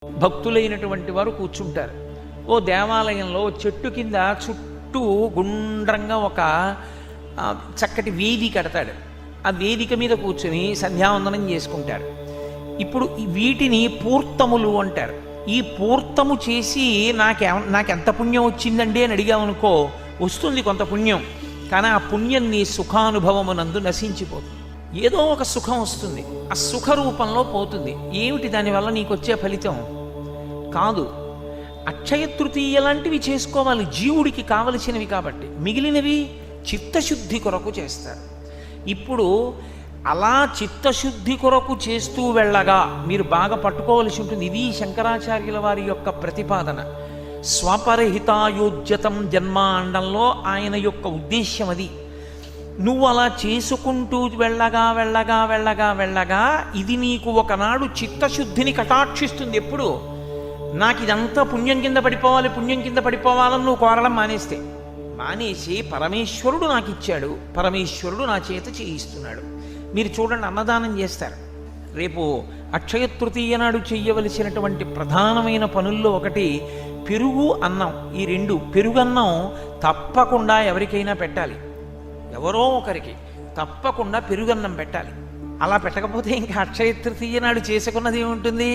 భక్తులైనటువంటి వారు కూర్చుంటారు. ఓ దేవాలయంలో చెట్టు కింద చుట్టూ గుండ్రంగా ఒక చక్కటి వేది కడతాడు. ఆ వేదిక మీద కూర్చుని సంధ్యావందనం చేసుకుంటారు. ఇప్పుడు వీటిని పూర్తములు అంటారు. ఈ పూర్తము చేసి నాకెంత పుణ్యం వచ్చిందండి అని అడిగామనుకో, వస్తుంది కొంత పుణ్యం, కానీ ఆ పుణ్యం నీ సుఖానుభవమునందు నశించిపోతుంది. ఏదో ఒక సుఖం వస్తుంది, ఆ సుఖ రూపంలో పోతుంది. ఏమిటి దానివల్ల నీకు వచ్చే ఫలితం? కాదు, అక్షయ తృతీయ లాంటివి చేసుకోవాలి, జీవుడికి కావలసినవి. కాబట్టి మిగిలినవి చిత్తశుద్ధి కొరకు చేస్తారు. ఇప్పుడు అలా చిత్తశుద్ధి కొరకు చేస్తూ వెళ్ళగా మీరు బాగా పట్టుకోవలసి ఉంటుంది. ఇది శంకరాచార్యుల వారి యొక్క ప్రతిపాదన. స్వపరహితాయోజ్యతం జన్మ అండంలో ఆయన యొక్క ఉద్దేశ్యం అది. నువ్వు అలా చేసుకుంటూ వెళ్ళగా వెళ్ళగా వెళ్ళగా వెళ్ళగా ఇది నీకు ఒకనాడు చిత్తశుద్ధిని కటాక్షిస్తుంది. ఎప్పుడు నాకు ఇదంతా పుణ్యం కింద పడిపోవాలి, పుణ్యం కింద పడిపోవాలని నువ్వు కోరడం మానేసి పరమేశ్వరుడు నాకు ఇచ్చాడు, పరమేశ్వరుడు నా చేత చేయిస్తున్నాడు. మీరు చూడండి, అన్నదానం చేస్తారు. రేపు అక్షయ తృతీయ నాడు చెయ్యవలసినటువంటి ప్రధానమైన పనుల్లో ఒకటి పెరుగు అన్నం. ఈ రెండు, పెరుగన్నం తప్పకుండా ఎవరికైనా పెట్టాలి, ఎవరో ఒకరికి తప్పకుండా పెరుగన్నం పెట్టాలి. అలా పెట్టకపోతే ఇంకా అక్షయ తృతీయ నాడు చేసుకున్నది ఏముంటుంది?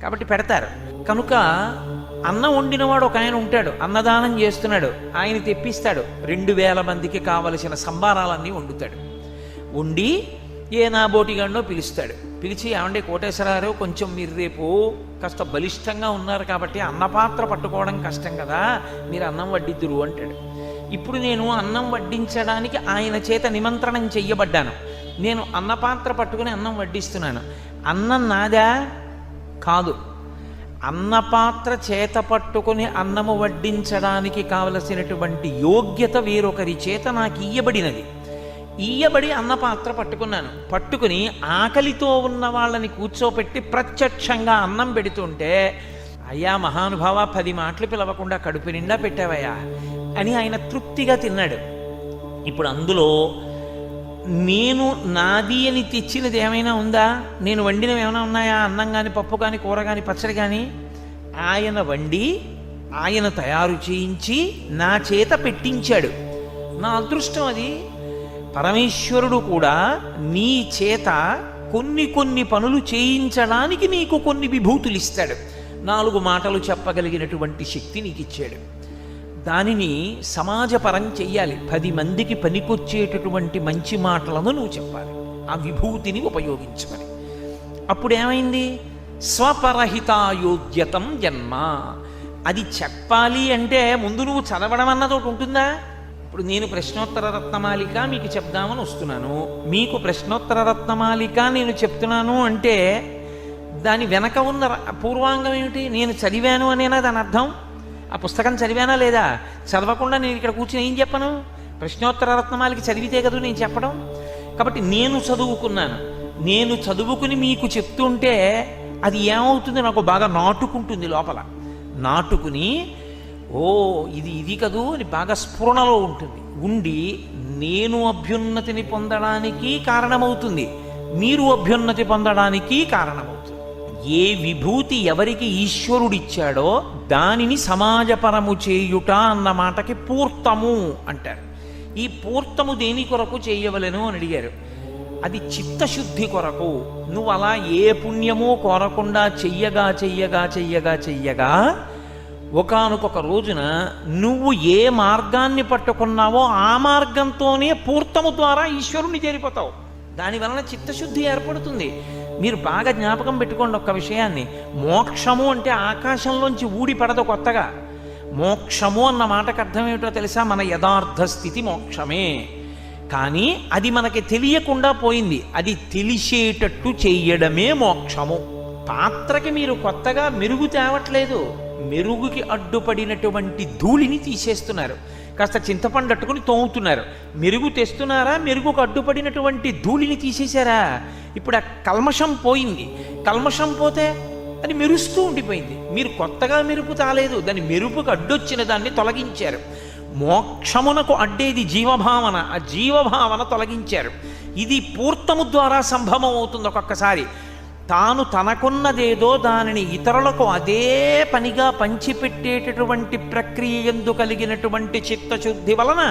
కాబట్టి పెడతారు. కనుక అన్నం వండినవాడు ఒక ఆయన ఉంటాడు, అన్నదానం చేస్తున్నాడు, ఆయన తెప్పిస్తాడు. 2000 మందికి కావలసిన సంబారాలన్నీ వండుతాడు. వండి ఏ నాబోటిగాడో పిలుస్తాడు. పిలిచి, ఏమంటే కోటేశ్వరారు, కొంచెం మీరు రేపు కాస్త బలిష్టంగా ఉన్నారు కాబట్టి అన్నపాత్ర పట్టుకోవడం కష్టం కదా, మీరు అన్నం వడ్డిద్దురు అంటాడు. ఇప్పుడు నేను అన్నం వడ్డించడానికి ఆయన చేత నిమంత్రణం చెయ్యబడ్డాను. నేను అన్నపాత్ర పట్టుకుని అన్నం వడ్డిస్తున్నాను. అన్నం నాదా? కాదు. అన్నపాత్ర చేత పట్టుకుని అన్నము వడ్డించడానికి కావలసినటువంటి యోగ్యత వేరొకరి చేత నాకు ఇయ్యబడినది. ఇయ్యబడి అన్నపాత్ర పట్టుకున్నాను. పట్టుకుని ఆకలితో ఉన్న వాళ్ళని కూర్చోపెట్టి ప్రత్యక్షంగా అన్నం పెడుతుంటే, అయ్యా మహానుభావ, 10 మాటలు పిలవకుండా కడుపు నిండా పెట్టావయ్యా అని ఆయన తృప్తిగా తిన్నాడు. ఇప్పుడు అందులో నేను నాది అని తెచ్చినది ఏమైనా ఉందా? నేను వండినవి ఏమైనా ఉన్నాయా? అన్నం కానీ, పప్పు కానీ, కూర కానీ, పచ్చడి కానీ ఆయన వండి, ఆయన తయారు చేయించి నా చేత పెట్టించాడు. నా అదృష్టం అది. పరమేశ్వరుడు కూడా నీ చేత కొన్ని పనులు చేయించడానికి నీకు కొన్ని విభూతులు ఇస్తాడు. 4 మాటలు చెప్పగలిగినటువంటి శక్తి నీకు ఇచ్చాడు. దానిని సమాజపరం చెయ్యాలి. 10 మందికి పనికొచ్చేటటువంటి మంచి మాటలను నువ్వు చెప్పాలి, ఆ విభూతిని ఉపయోగించమని. అప్పుడేమైంది? స్వపరహితాయోగ్యతం జన్మ. అది చెప్పాలి అంటే ముందు నువ్వు చదవడం అన్నది ఒకటి ఉంటుందా? ఇప్పుడు నేను ప్రశ్నోత్తర రత్నమాలిక మీకు చెప్దామని వస్తున్నాను, మీకు ప్రశ్నోత్తర రత్నమాలిక నేను చెప్తున్నాను అంటే దాని వెనక ఉన్న పూర్వాంగం ఏమిటి? నేను చదివాను అనేనా దాని అర్థం? ఆ పుస్తకం చదివానా లేదా? చదవకుండా నేను ఇక్కడ కూర్చుని ఏం చెప్పను? ప్రశ్నోత్తర రత్నమాలిక చదివితే కదా నేను చెప్పడం. కాబట్టి నేను చదువుకున్నాను, నేను చదువుకుని మీకు చెప్తుంటే అది ఏమవుతుంది? నాకు బాగా నాటుకుంటుంది లోపల. నాటుకుని ఓ ఇది కదూ అని బాగా స్ఫురణలో ఉంటుంది. ఉండి నేను అభ్యున్నతిని పొందడానికి కారణమవుతుంది, మీరు అభ్యున్నతి పొందడానికి కారణమవుతుంది. ఏ విభూతి ఎవరికి ఈశ్వరుడిచ్చాడో దానిని సమాజపరము చేయుట అన్న మాటకి పూర్తము అంటారు. ఈ పూర్తము దేని కొరకు చేయవలెను అని అడిగారు. అది చిత్తశుద్ధి కొరకు. నువ్వు అలా ఏ పుణ్యమో కోరకుండా చెయ్యగా చెయ్యగా చెయ్యగా చెయ్యగా ఒకానొక రోజున నువ్వు ఏ మార్గాన్ని పట్టుకున్నావో ఆ మార్గంతోనే పూర్తము ద్వారా ఈశ్వరుని చేరిపోతావు. దానివలన చిత్తశుద్ధి ఏర్పడుతుంది. మీరు బాగా జ్ఞాపకం పెట్టుకోండి ఒక్క విషయాన్ని. మోక్షము అంటే ఆకాశంలోంచి ఊడి పడదు కొత్తగా. మోక్షము అన్న మాటకు అర్థం ఏమిటో తెలుసా? మన యథార్థ స్థితి మోక్షమే. కానీ అది మనకి తెలియకుండా పోయింది. అది తెలిసేటట్టు చెయ్యడమే మోక్షము. పాత్రకి మీరు కొత్తగా మెరుగు తేవట్లేదు, మెరుగుకి అడ్డుపడినటువంటి ధూళిని తీసేస్తున్నారు. కాస్త చింతపండు అట్టుకుని తోముతున్నారు. మెరుగు తెస్తున్నారా? మెరుగుకు అడ్డుపడినటువంటి ధూళిని తీసేశారా? ఇప్పుడు ఆ కల్మషం పోయింది. కల్మషం పోతే అది మెరుస్తూ ఉండిపోయింది. మీరు కొత్తగా మెరుపు తాలేదు, దాని మెరుపుకు అడ్డొచ్చిన దాన్ని తొలగించారు. మోక్షమునకు అడ్డేది జీవభావన, ఆ జీవభావన తొలగించారు. ఇది పూర్తము ద్వారా సంభవం అవుతుంది. ఒక్కొక్కసారి తాను తనకున్నదేదో దానిని ఇతరులకు అదే పనిగా పంచిపెట్టేటటువంటి ప్రక్రియ యందు కలిగినటువంటి చిత్తశుద్ధి వలన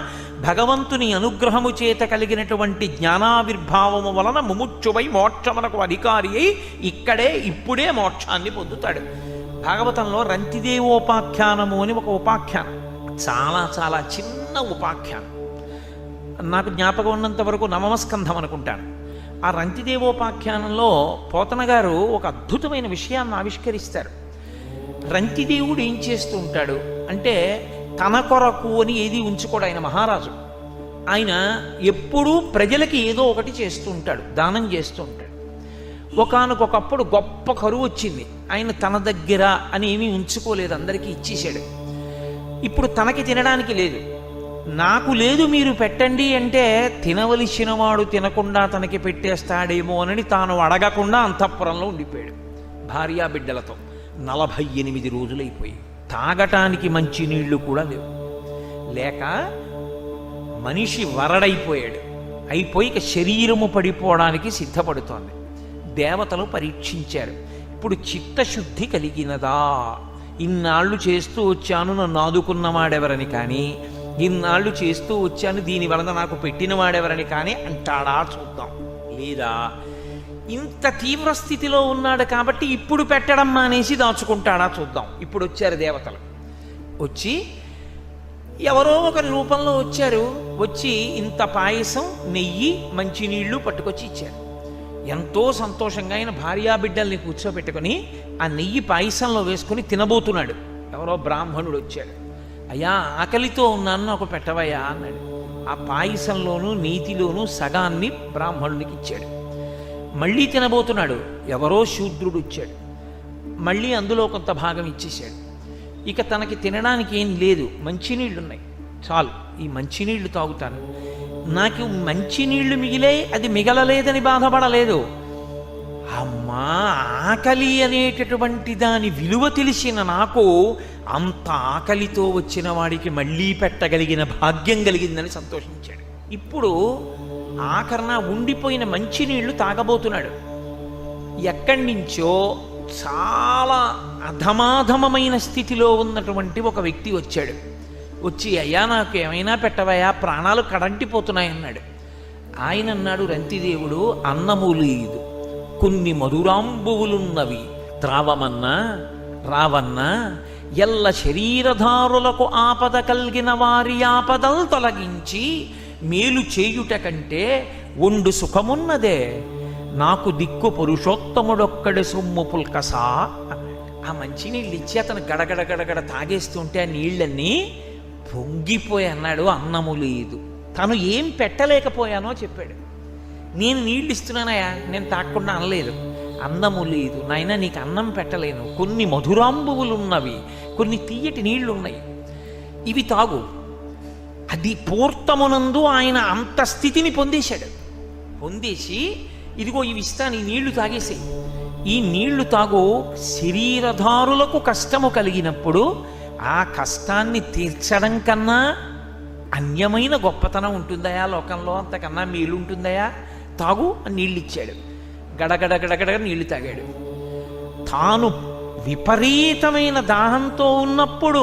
భగవంతుని అనుగ్రహము చేత కలిగినటువంటి జ్ఞానావిర్భావము వలన ముముక్షువై మోక్షమునకు అధికారి అయి ఇక్కడే ఇప్పుడే మోక్షాన్ని పొందుతాడు. భాగవతంలో రంతిదేవోపాఖ్యానము అని ఒక ఉపాఖ్యానం, చాలా చాలా చిన్న ఉపాఖ్యానం. నాకు జ్ఞాపకం ఉన్నంత వరకు నవమస్కంధం అనుకుంటాను. ఆ రంతిదేవోపాఖ్యానంలో పోతన గారు ఒక అద్భుతమైన విషయాన్ని ఆవిష్కరిస్తారు. రంతిదేవుడు ఏం చేస్తూ ఉంటాడు అంటే, తన కొరకు అని ఏది ఉంచుకోడు ఆయన మహారాజు. ఆయన ఎప్పుడూ ప్రజలకి ఏదో ఒకటి చేస్తూ ఉంటాడు, దానం చేస్తూ ఉంటాడు. ఒకానొకప్పుడు గొప్ప కరువు వచ్చింది, ఆయన తన దగ్గర అని ఏమీ ఉంచుకోలేదు, అందరికీ ఇచ్చేసాడు. ఇప్పుడు తనకి తినడానికి లేదు. నాకు లేదు మీరు పెట్టండి అంటే తినవలసిన వాడు తినకుండా తనకి పెట్టేస్తాడేమో అని తాను అడగకుండా అంతఃపురంలో ఉండిపోయాడు భార్యా బిడ్డలతో. 48 రోజులైపోయి తాగటానికి మంచి నీళ్లు కూడా లేవు. లేక మనిషి వరడైపోయాడు. అయిపోయి ఇక శరీరము పడిపోవడానికి సిద్ధపడుతోంది. దేవతలు పరీక్షించారు, ఇప్పుడు చిత్తశుద్ధి కలిగినదా? ఇన్నాళ్ళు చేస్తూ వచ్చాను నన్ను ఆదుకున్నవాడెవరని కానీ, ఇన్నాళ్ళు చేస్తూ వచ్చాను దీని వలన నాకు పెట్టినవాడెవరని కానీ అంటాడా చూద్దాం. లేదా ఇంత తీవ్ర స్థితిలో ఉన్నాడు కాబట్టి ఇప్పుడు పెట్టడం మానేసి దాచుకుంటాడా చూద్దాం. ఇప్పుడు వచ్చారు దేవతలు. వచ్చి ఎవరో ఒకరి రూపంలో వచ్చారు. వచ్చి ఇంత పాయసం, నెయ్యి, మంచినీళ్లు పట్టుకొచ్చి ఇచ్చారు. ఎంతో సంతోషంగా ఆయన భార్యాబిడ్డల్ని కూర్చోబెట్టుకొని ఆ నెయ్యి పాయసంలో వేసుకుని తినబోతున్నాడు. ఎవరో బ్రాహ్మణుడు వచ్చాడు. అయ్యా ఆకలితో ఉన్నాను నాకు పెట్టవయ్యా అన్నాడు. ఆ పాయసంలోనూ నీతిలోనూ సగాన్ని బ్రాహ్మణునికి ఇచ్చాడు. మళ్ళీ తినబోతున్నాడు. ఎవరో శూద్రుడు వచ్చాడు. మళ్ళీ అందులో కొంత భాగం ఇచ్చేశాడు. ఇక తనకి తినడానికి ఏం లేదు, మంచినీళ్ళున్నాయి, చాలు ఈ మంచినీళ్లు తాగుతాను. నాకు మంచినీళ్లు మిగిలే, అది మిగలలేదని బాధపడలేదు. అమ్మా ఆకలి అనేటటువంటి దాని విలువ తెలిసిన నాకు అంత ఆకలితో వచ్చిన వాడికి మళ్ళీ పెట్టగలిగిన భాగ్యం కలిగిందని సంతోషించాడు. ఇప్పుడు ఆఖరణ ఉండిపోయిన మంచినీళ్లు తాగబోతున్నాడు. ఎక్కడి నుంచో చాలా అధమాధమమైన స్థితిలో ఉన్నటువంటి ఒక వ్యక్తి వచ్చాడు. వచ్చి అయ్యా నాకు ఏమైనా పెట్టవయ్యా, ప్రాణాలు కడంటిపోతున్నాయన్నాడు. ఆయన అన్నాడు, రంతిదేవుడు అన్నము లేదు, కొన్ని మధురాంబువులున్నవి త్రావమన్నా రావన్నా, ఎల్ల శరీరధారులకు ఆపద కలిగిన వారి ఆపదలు తొలగించి మేలు చేయుట కంటే ఒండు సుఖమున్నదే, నాకు దిక్కు పురుషోత్తముడొక్కడి సొమ్ము పుల్కసా. ఆ మంచినీళ్ళు ఇచ్చి అతను గడగడ గడగడ తాగేస్తుంటే ఆ నీళ్ళన్నీ పొంగిపోయి అన్నాడు, అన్నము లేదు. తను ఏం పెట్టలేకపోయానో చెప్పాడు. నేను నీళ్ళు ఇస్తున్నానయా, నేను తాగకుండా అనలేదు. అన్నము లేదు నాయన, నీకు అన్నం పెట్టలేను, కొన్ని మధురాంబువులు ఉన్నవి, కొన్ని తీయటి నీళ్లు ఉన్నాయి, ఇవి తాగు. అది పూర్తమునందు ఆయన అంత స్థితిని పొందేశాడు. పొందేసి ఇదిగో ఇవి ఇస్తాను, ఈ నీళ్లు తాగేసాయి, ఈ నీళ్లు తాగు. శరీరధారులకు కష్టము కలిగినప్పుడు ఆ కష్టాన్ని తీర్చడం కన్నా అన్యమైన గొప్పతనం ఉంటుందయా లోకంలో, అంతకన్నా మేలు ఉంటుందయా, తాగు అని నీళ్ళు ఇచ్చాడు. గడగడ గడగడ నీళ్లు తాగాడు. తాను విపరీతమైన దాహంతో ఉన్నప్పుడు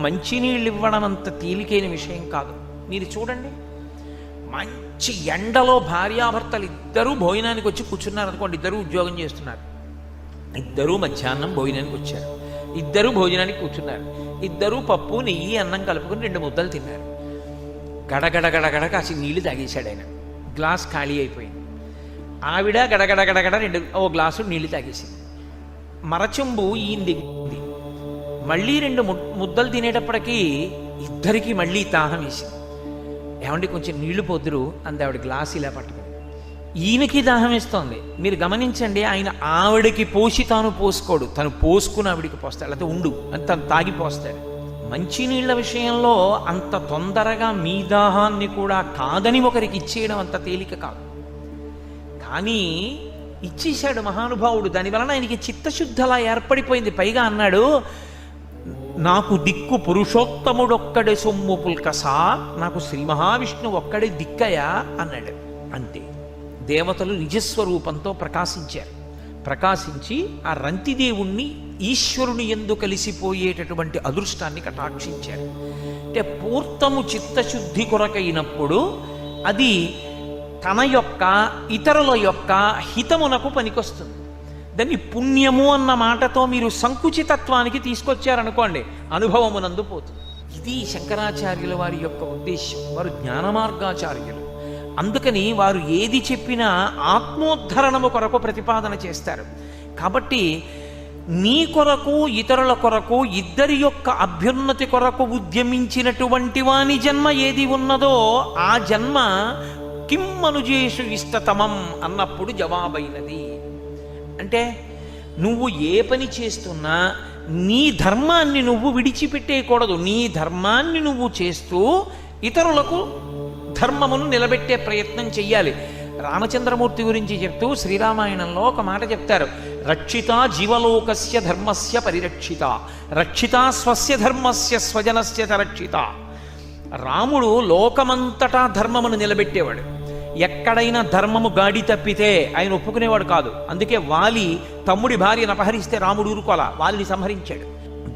మంచినీళ్ళు ఇవ్వడం అంత తేలికైన విషయం కాదు. మీరు చూడండి, మంచి ఎండలో భార్యాభర్తలు ఇద్దరూ భోజనానికి వచ్చి కూర్చున్నారు అనుకోండి. ఇద్దరూ ఉద్యోగం చేస్తున్నారు, ఇద్దరూ మధ్యాహ్నం భోజనానికి వచ్చారు, ఇద్దరూ భోజనానికి కూర్చున్నారు, ఇద్దరూ పప్పు నెయ్యి అన్నం కలుపుకొని 2 ముద్దలు తిన్నారు. గడగడ గడగడ కాసి నీళ్లు తాగేశాడు ఆయన. గ్లాస్ ఖాళీ అయిపోయింది. ఆవిడ గడగడ గడగడ 2 గ్లాసు నీళ్లు తాగేసింది. మరచెంబు ఈయన దిగింది. మళ్ళీ 2 ముద్దలు తినేటప్పటికీ ఇద్దరికి మళ్ళీ దాహం వేసింది. ఏమండి కొంచెం నీళ్లు పొద్దురు అంది ఆవిడ గ్లాస్ ఇలా పట్టుకుని. ఈయనకి దాహం వేస్తోంది. మీరు గమనించండి, ఆయన ఆవిడకి పోసి తాను పోసుకోడు, తను పోసుకుని ఆవిడికి పోస్తాడు, లేకపోతే ఉండు అని తను తాగిపోస్తాడు. మంచినీళ్ల విషయంలో అంత తొందరగా మీ దాహాన్ని కూడా కాదని ఒకరికి ఇచ్చేయడం అంత తేలిక కాదు. కానీ ఇచ్చేశాడు మహానుభావుడు. దానివలన ఆయనకి చిత్తశుద్ధి అలా ఏర్పడిపోయింది. పైగా అన్నాడు, నాకు దిక్కు పురుషోత్తముడొక్కడే సొమ్ము పుల్కసా, నాకు శ్రీ మహావిష్ణువు ఒక్కడే దిక్కయా అన్నాడు. అంతే. దేవతలు నిజస్వరూపంతో ప్రకాశించారు. ప్రకాశించి ఆ రంతిదేవుణ్ణి ఈశ్వరుని యందు కలిసిపోయేటటువంటి అదృష్టాన్ని కటాక్షించారు. అంటే పూర్తము చిత్తశుద్ధి కొరకైనప్పుడు అది తన యొక్క ఇతరుల యొక్క హితమునకు పనికొస్తుంది. దాన్ని పుణ్యము అన్న మాటతో మీరు సంకుచితత్వానికి తీసుకొచ్చారనుకోండి, అనుభవమునందు పోతుంది. ఇది శంకరాచార్యుల వారి యొక్క ఉద్దేశం. వారు జ్ఞానమార్గాచార్యులు. అందుకని వారు ఏది చెప్పినా ఆత్మోద్ధరణము కొరకు ప్రతిపాదన చేస్తారు. కాబట్టి నీ కొరకు ఇతరుల కొరకు ఇద్దరి యొక్క అభ్యున్నతి కొరకు ఉద్యమించినటువంటి వాని జన్మ ఏది ఉన్నదో ఆ జన్మ కిం మనుజేషు ఇష్టతమం అన్నప్పుడు జవాబైనది. అంటే నువ్వు ఏ పని చేస్తున్నా నీ ధర్మాన్ని నువ్వు విడిచిపెట్టేయకూడదు. నీ ధర్మాన్ని నువ్వు చేస్తూ ఇతరులకు ధర్మమును నిలబెట్టే ప్రయత్నం చెయ్యాలి. రామచంద్రమూర్తి గురించి చెప్తూ శ్రీరామాయణంలో ఒక మాట చెప్తారు, రక్షిత జీవలోకస్య ధర్మస్య పరిరక్షిత, రక్షిత స్వస్య ధర్మస్య స్వజనస్య రక్షిత. రాముడు లోకమంతటా ధర్మమును నిలబెట్టేవాడు. ఎక్కడైనా ధర్మము గాడి తప్పితే ఆయన ఒప్పుకునేవాడు కాదు. అందుకే వాలి తమ్ముడి భార్యను అపహరిస్తే రాముడు ఊరుకోలా, వాలిని సంహరించాడు.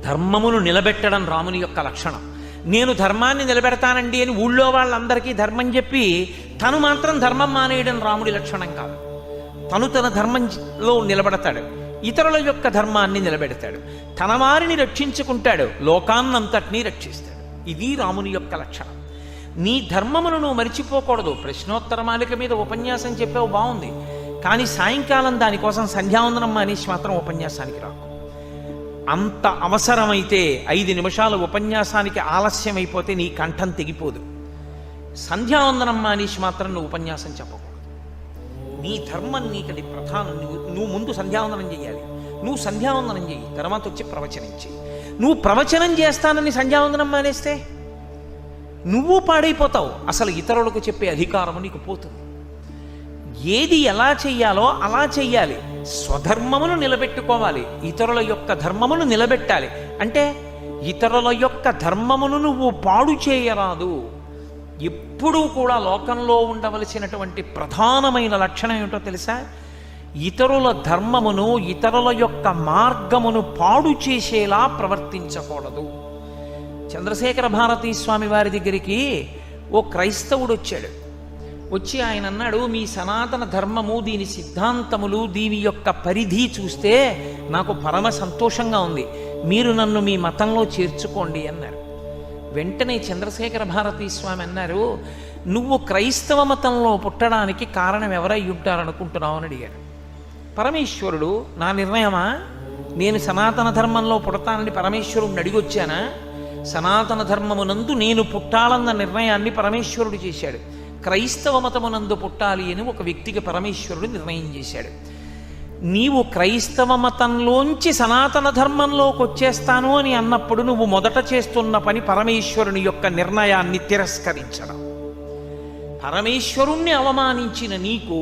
ధర్మమును నిలబెట్టడం రాముని యొక్క లక్షణం. నేను ధర్మాన్ని నిలబెడతానండి అని ఊళ్ళో వాళ్ళందరికీ ధర్మం చెప్పి తను మాత్రం ధర్మం మానేయడం రాముడి లక్షణం కాదు. తను తన ధర్మంలో నిలబడతాడు, ఇతరుల యొక్క ధర్మాన్ని నిలబెడతాడు, తన వారిని రక్షించుకుంటాడు, లోకాన్నంతటినీ రక్షిస్తాడు. ఇది రాముని యొక్క లక్షణం. నీ ధర్మమును నువ్వు మరిచిపోకూడదు. ప్రశ్నోత్తరమాలిక మీద ఉపన్యాసం చెప్పావు, బాగుంది. కానీ సాయంకాలం దానికోసం సంధ్యావందనం మానేసి మాత్రం ఉపన్యాసానికి రాకు. అంత అవసరమైతే 5 నిమిషాల ఉపన్యాసానికి ఆలస్యం అయిపోతే నీ కంఠం తెగిపోదు. సంధ్యావందనం మానేసి మాత్రం నువ్వు ఉపన్యాసం చెప్పకూడదు. నీ ధర్మం నీకది ప్రధానం. నువ్వు ముందు సంధ్యావందనం చేయాలి. నువ్వు సంధ్యావందనం చేయి, తర్వాత వచ్చి ప్రవచనం చేయి. నువ్వు ప్రవచనం చేస్తానని సంధ్యావందనం మానేస్తే నువ్వు పాడైపోతావు. అసలు ఇతరులకు చెప్పే అధికారము నీకు పోతుంది. ఏది ఎలా చెయ్యాలో అలా చెయ్యాలి. స్వధర్మమును నిలబెట్టుకోవాలి, ఇతరుల యొక్క ధర్మమును నిలబెట్టాలి. అంటే ఇతరుల యొక్క ధర్మమును నువ్వు పాడు చేయరాదు. ఎప్పుడూ కూడా లోకంలో ఉండవలసినటువంటి ప్రధానమైన లక్షణం ఏమిటో తెలుసా? ఇతరుల ధర్మమును, ఇతరుల యొక్క మార్గమును పాడు చేసేలా ప్రవర్తించకూడదు. చంద్రశేఖర భారతీ స్వామి వారి దగ్గరికి ఓ క్రైస్తవుడు వచ్చాడు. వచ్చి ఆయన అన్నాడు, మీ సనాతన ధర్మము, దీని సిద్ధాంతములు, దీని యొక్క పరిధి చూస్తే నాకు పరమ సంతోషంగా ఉంది, మీరు నన్ను మీ మతంలో చేర్చుకోండి అన్నారు. వెంటనే చంద్రశేఖర భారతీ స్వామి అన్నారు, నువ్వు క్రైస్తవ మతంలో పుట్టడానికి కారణం ఎవరై ఉంటారనుకుంటున్నావు అని అడిగాడు. పరమేశ్వరుడు నా నిర్ణయమా? నేను సనాతన ధర్మంలో పుడతానని పరమేశ్వరుడిని అడిగొచ్చానా? సనాతన ధర్మమునందు నేను పుట్టాలన్న నిర్ణయాన్ని పరమేశ్వరుడు చేశాడు. క్రైస్తవ మతమునందు పుట్టాలి అని ఒక వ్యక్తికి పరమేశ్వరుడు నిర్ణయం చేశాడు. నీవు క్రైస్తవ మతంలోంచి సనాతన ధర్మంలోకి వచ్చేస్తాను అని అన్నప్పుడు నువ్వు మొదట చేస్తున్న పని పరమేశ్వరుని యొక్క నిర్ణయాన్ని తిరస్కరించడం. పరమేశ్వరుణ్ణి అవమానించిన నీకు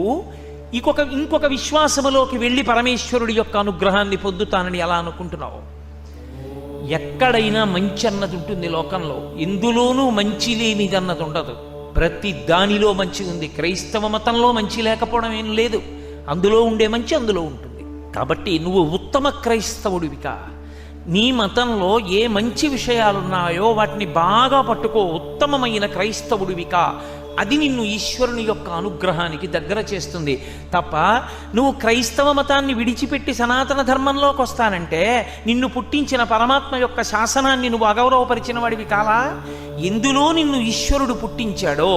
ఇంకొక విశ్వాసములోకి వెళ్ళి పరమేశ్వరుడి యొక్క అనుగ్రహాన్ని పొందుతానని ఎలా అనుకుంటున్నావు? ఎక్కడైనా మంచి అన్నది ఉంటుంది లోకంలో, ఎందులోనూ మంచి లేనిదన్నది ఉండదు. ప్రతి దానిలో మంచి ఉంది. క్రైస్తవ మతంలో మంచి లేకపోవడం ఏం లేదు, అందులో ఉండే మంచి అందులో ఉంటుంది. కాబట్టి నువ్వు ఉత్తమ క్రైస్తవుడివిగా నీ మతంలో ఏ మంచి విషయాలున్నాయో వాటిని బాగా పట్టుకో, ఉత్తమమైన క్రైస్తవుడివిగా. అది నిన్ను ఈశ్వరుని యొక్క అనుగ్రహానికి దగ్గర చేస్తుంది. తప్ప నువ్వు క్రైస్తవ మతాన్ని విడిచిపెట్టి సనాతన ధర్మంలోకి వస్తానంటే నిన్ను పుట్టించిన పరమాత్మ యొక్క శాసనాన్ని నువ్వు అగౌరవపరిచిన వాడివి కాలా? ఎందులో నిన్ను ఈశ్వరుడు పుట్టించాడో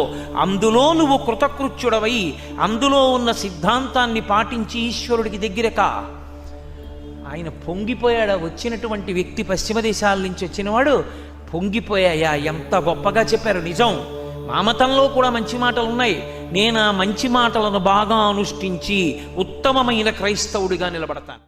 అందులో నువ్వు కృతకృత్యుడవై అందులో ఉన్న సిద్ధాంతాన్ని పాటించి ఈశ్వరుడికి దగ్గరకా. ఆయన పొంగిపోయాడా? వచ్చినటువంటి వ్యక్తి పశ్చిమ దేశాల నుంచి వచ్చినవాడు పొంగిపోయాయా, ఎంత గొప్పగా చెప్పారు. నిజం, మా మతంలో కూడా మంచి మాటలు ఉన్నాయి. నేను ఆ మంచి మాటలను బాగా అనుష్ఠించి ఉత్తమమైన క్రైస్తవుడిగా నిలబడతాను.